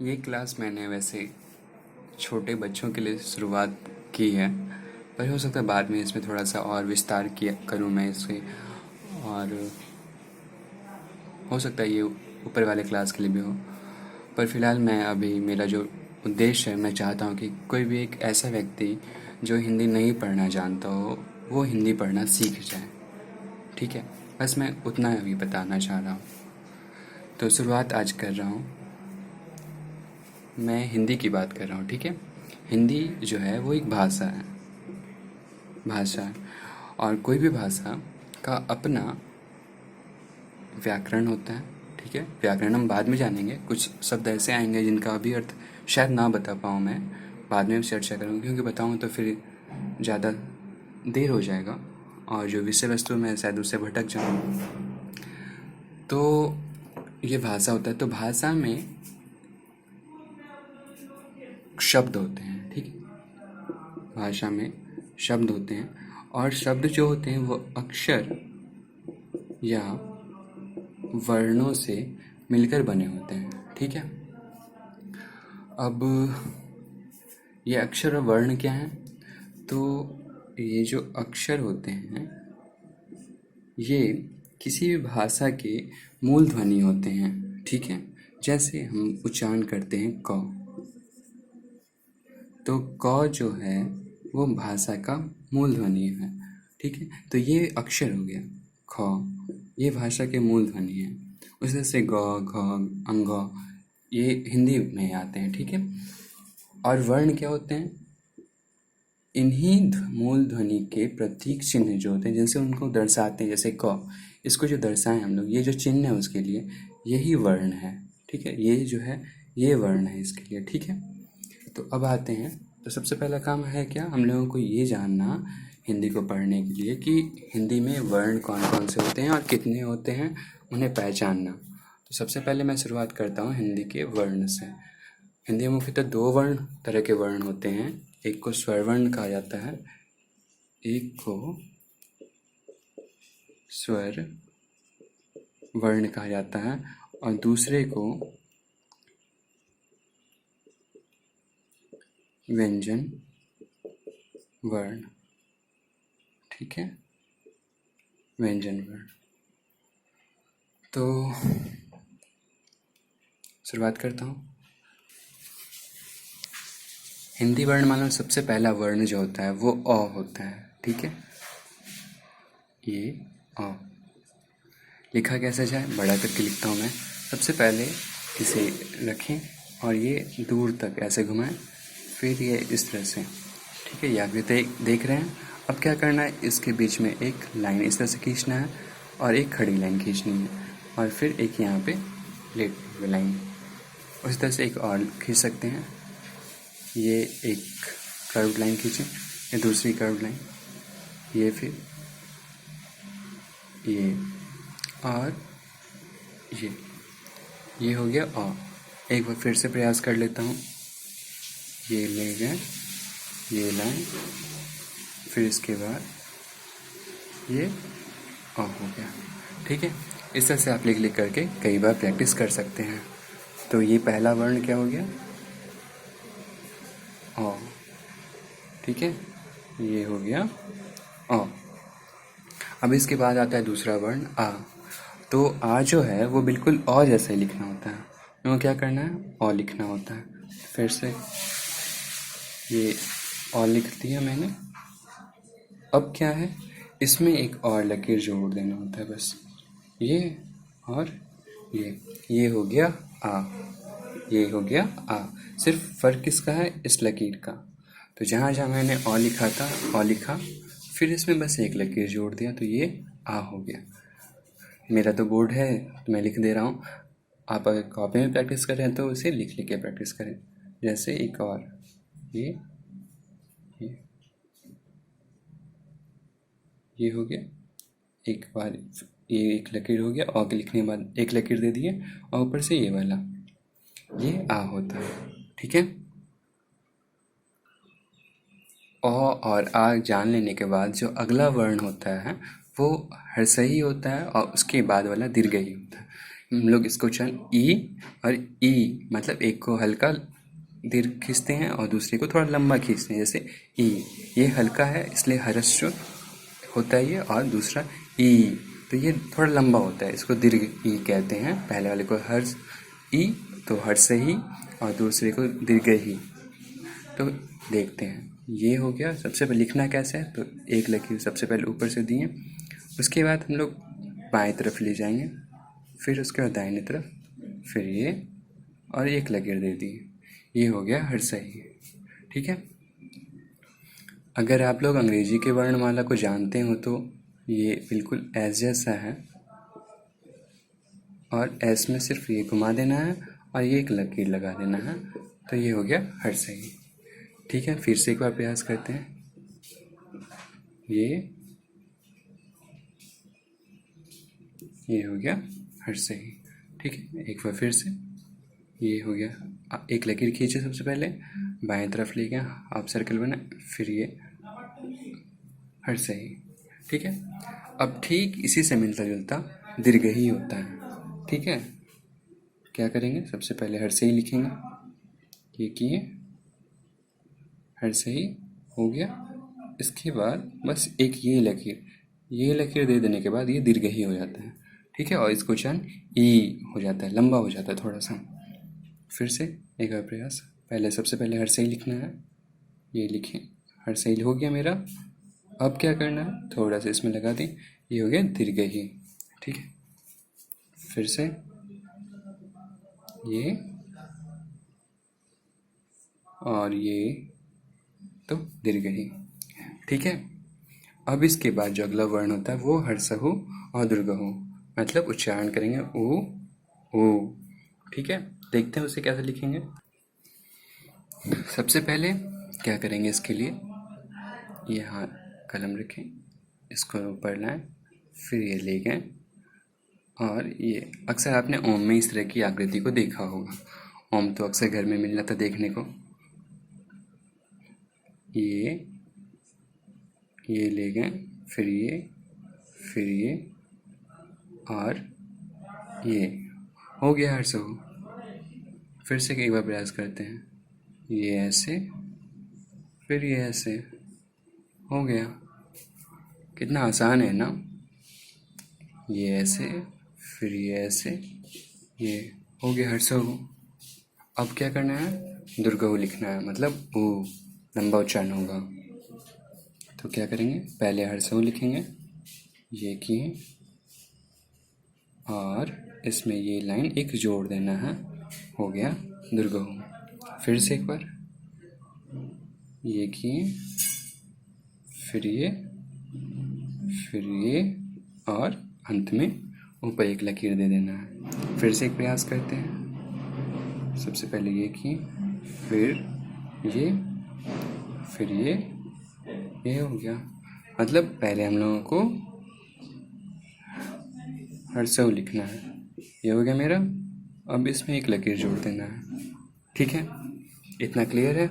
ये क्लास मैंने वैसे छोटे बच्चों के लिए शुरुआत की है, पर हो सकता है बाद में इसमें थोड़ा सा और विस्तार किया करूँ मैं इससे। और हो सकता है ये ऊपर वाले क्लास के लिए भी हो। पर फिलहाल मैं अभी मेरा जो उद्देश्य है, मैं चाहता हूँ कि कोई भी एक ऐसा व्यक्ति जो हिंदी नहीं पढ़ना जानता हो, वो हिंदी पढ़ना सीख जाए। ठीक है, बस मैं उतना अभी बताना चाह रहा हूँ। तो शुरुआत आज कर रहा हूँ। मैं हिंदी की बात कर रहा हूँ। ठीक है, हिंदी जो है वो एक भाषा है। और कोई भी भाषा का अपना व्याकरण होता है। ठीक है, व्याकरण हम बाद में जानेंगे। कुछ शब्द ऐसे आएंगे जिनका अभी अर्थ शायद ना बता पाऊँ मैं, बाद में चर्चा करूँगा, क्योंकि बताऊँ तो फिर ज़्यादा देर हो जाएगा और जो विषय वस्तु में शायद उससे भटक जाऊँ। तो ये भाषा होता है। तो भाषा में शब्द होते हैं। ठीक है, भाषा में शब्द होते हैं और शब्द जो होते हैं वो अक्षर या वर्णों से मिलकर बने होते हैं। ठीक है, अब ये अक्षर और वर्ण क्या हैं? तो ये जो अक्षर होते हैं ये किसी भी भाषा के मूल ध्वनि होते हैं। ठीक है, जैसे हम उच्चारण करते हैं क, तो क जो है वो भाषा का मूल ध्वनि है। ठीक है, तो ये अक्षर हो गया। ख ये भाषा के मूल ध्वनि है। उसी तरह से ग, घ, अंग ये हिंदी में आते हैं। ठीक है, और वर्ण क्या होते हैं? इन्हीं मूल ध्वनि के प्रतीक चिन्ह जो होते हैं जिनसे उनको दर्शाते हैं, जैसे क, इसको जो दर्शाएं हम लोग, ये जो चिन्ह है उसके लिए यही वर्ण है। ठीक है, ये जो है ये वर्ण है इसके लिए। ठीक है, तो अब आते हैं। तो सबसे पहला काम है क्या, हम लोगों को ये जानना हिंदी को पढ़ने के लिए कि हिंदी में वर्ण कौन कौन से होते हैं और कितने होते हैं, उन्हें पहचानना। तो सबसे पहले मैं शुरुआत करता हूँ हिंदी के वर्ण से। हिंदी में मुख्यतः दो तरह के वर्ण होते हैं। एक को स्वर वर्ण कहा जाता है, एक को स्वर वर्ण कहा जाता है, और दूसरे को व्यंजन वर्ण। ठीक है, व्यंजन वर्ण। तो शुरुआत करता हूँ। हिंदी वर्णमाला में सबसे पहला वर्ण जो होता है वो अ होता है। ठीक है, ये अ लिखा कैसे जाए, बड़ा करके लिखता हूँ मैं। सबसे पहले इसे रखें और ये दूर तक ऐसे घुमाएं, फिर ये इस तरह से। ठीक है, ये आगे देख रहे हैं। अब क्या करना है, इसके बीच में एक लाइन इस तरह से खींचना है और एक खड़ी लाइन खींचनी है, और फिर एक यहाँ पे लेट हुई लाइन। उसी तरह से एक और खींच सकते हैं। ये एक कर्व लाइन खींचें, ये दूसरी कर्व लाइन, ये फिर ये, और ये हो गया अ। एक बार फिर से प्रयास कर लेता हूँ। ये ले गए, ये लाइन, फिर इसके बाद ये अ हो गया। ठीक है, इस तरह से आप लिख लिख करके कई बार प्रैक्टिस कर सकते हैं। तो ये पहला वर्ण क्या हो गया, अ। ठीक है, ये हो गया अ। अब इसके बाद आता है दूसरा वर्ण आ। तो आ जो है वो बिल्कुल अ जैसे ही लिखना होता है। तो क्या करना है, अ लिखना होता है। फिर से ये अ लिख दिया मैंने। अब क्या है, इसमें एक और लकीर जोड़ देना होता है, बस ये और ये हो गया आ, ये हो गया आ। सिर्फ फर्क किसका है, इस लकीर का। तो जहाँ जहाँ मैंने अ लिखा था, अ लिखा, फिर इसमें बस एक लकीर जोड़ दिया, तो ये आ हो गया। मेरा तो बोर्ड है तो मैं लिख दे रहा हूँ। आप अगर कॉपी में प्रैक्टिस कर रहे हैं तो उसे लिख लिख के प्रैक्टिस करें। जैसे एक और ये ये हो गया। एक बार ये एक लकीर हो गया, और के लिखने के बाद एक लकीर दे दिए, और ऊपर से ये वाला, ये आ होता है। ठीक है, अ और आ जान लेने के बाद जो अगला वर्ण होता है वो हर्षई होता है, और उसके बाद वाला दीर्घई होता है। हम लोग इसको उच्चारण ई और ई, मतलब एक को हल्का दीर्घ खींचते हैं और दूसरे को थोड़ा लंबा खींचते हैं। जैसे ई, ये हल्का है इसलिए हर्ष होता है ये, और दूसरा ई तो ये थोड़ा लंबा होता है, इसको दीर्घ ई कहते हैं। पहले वाले को हर्ष ई तो हर्ष ही, और दूसरे को दीर्घ ही। तो देखते हैं, ये हो गया। सबसे पहले लिखना कैसे है, तो एक लकीर सबसे पहले ऊपर से दिए, उसके बाद हम लोग बाएं तरफ ले जाएंगे, फिर उसके बाद दाहिने तरफ, फिर ये और एक लकीर दे दी। ये हो गया हर्षई। ठीक है। अगर आप लोग अंग्रेजी के वर्णमाला को जानते हो तो ये बिल्कुल एस जैसा है, और एस में सिर्फ ये घुमा देना है और ये एक लकीर लगा देना है, तो ये हो गया हर्षई। ठीक है, फिर से एक बार प्रयास करते हैं। ये हो गया हर्षई। ठीक है, एक बार फिर से। ये हो गया, एक लकीर खींचे सबसे पहले, बाएं तरफ ले गया, हाफ सर्कल बना, फिर ये हर्षई। ठीक है। अब ठीक इसी से मिलता जुलता दीर्घ ही होता है। ठीक है, क्या करेंगे, सबसे पहले हर्षई लिखेंगे, ये किए, हर्षई हो गया। इसके बाद बस एक ये लकीर दे देने के बाद ये दीर्घ ही हो जाता है। ठीक है, और इसको उच्चारण ई हो जाता है, लंबा हो जाता है थोड़ा सा। फिर से एक और प्रयास। पहले सबसे पहले हर्षई लिखना है, ये लिखें, हर्षई हो गया मेरा। अब क्या करना है, थोड़ा सा इसमें लगा दें, ये हो गया दीर्घ ही। ठीक है, फिर से ये और ये, तो दीर्घ ही। ठीक है। अब इसके बाद जो अगला वर्ण होता है वो हर्षहु और दीर्घहु, मतलब उच्चारण करेंगे ऊ। ठीक है, देखते हैं उसे कैसे लिखेंगे। सबसे पहले क्या करेंगे, इसके लिए यहाँ कलम रखें, इसको ऊपर लाएं, फिर ये ले गए, और ये अक्सर आपने ओम में इस तरह की आकृति को देखा होगा। ओम तो अक्सर घर में मिल जाता देखने को। ये ले गए, फिर ये और ये हो गया हर्षहु। फिर से एक बार प्रयास करते हैं, ये ऐसे, फिर ये ऐसे, हो गया। कितना आसान है ना। ये ऐसे, फिर ये ऐसे, ये हो गया हर्षहु। अब क्या करना है, दीर्घहु लिखना है, मतलब ऊ, लंबा उच्चारण होगा। तो क्या करेंगे, पहले हर्षहु लिखेंगे, ये किए, और इसमें ये लाइन एक जोड़ देना है, हो गया दीर्घहु। फिर से एक बार, ये किए, फिर ये और अंत में ऊपर एक लकीर दे देना है। फिर से एक प्रयास करते हैं। सबसे पहले ये किए, फिर ये हो गया। मतलब पहले हम लोगों को हर्षहु लिखना है, ये हो गया मेरा। अब इसमें एक लकीर जोड़ देना है। ठीक है, इतना क्लियर है।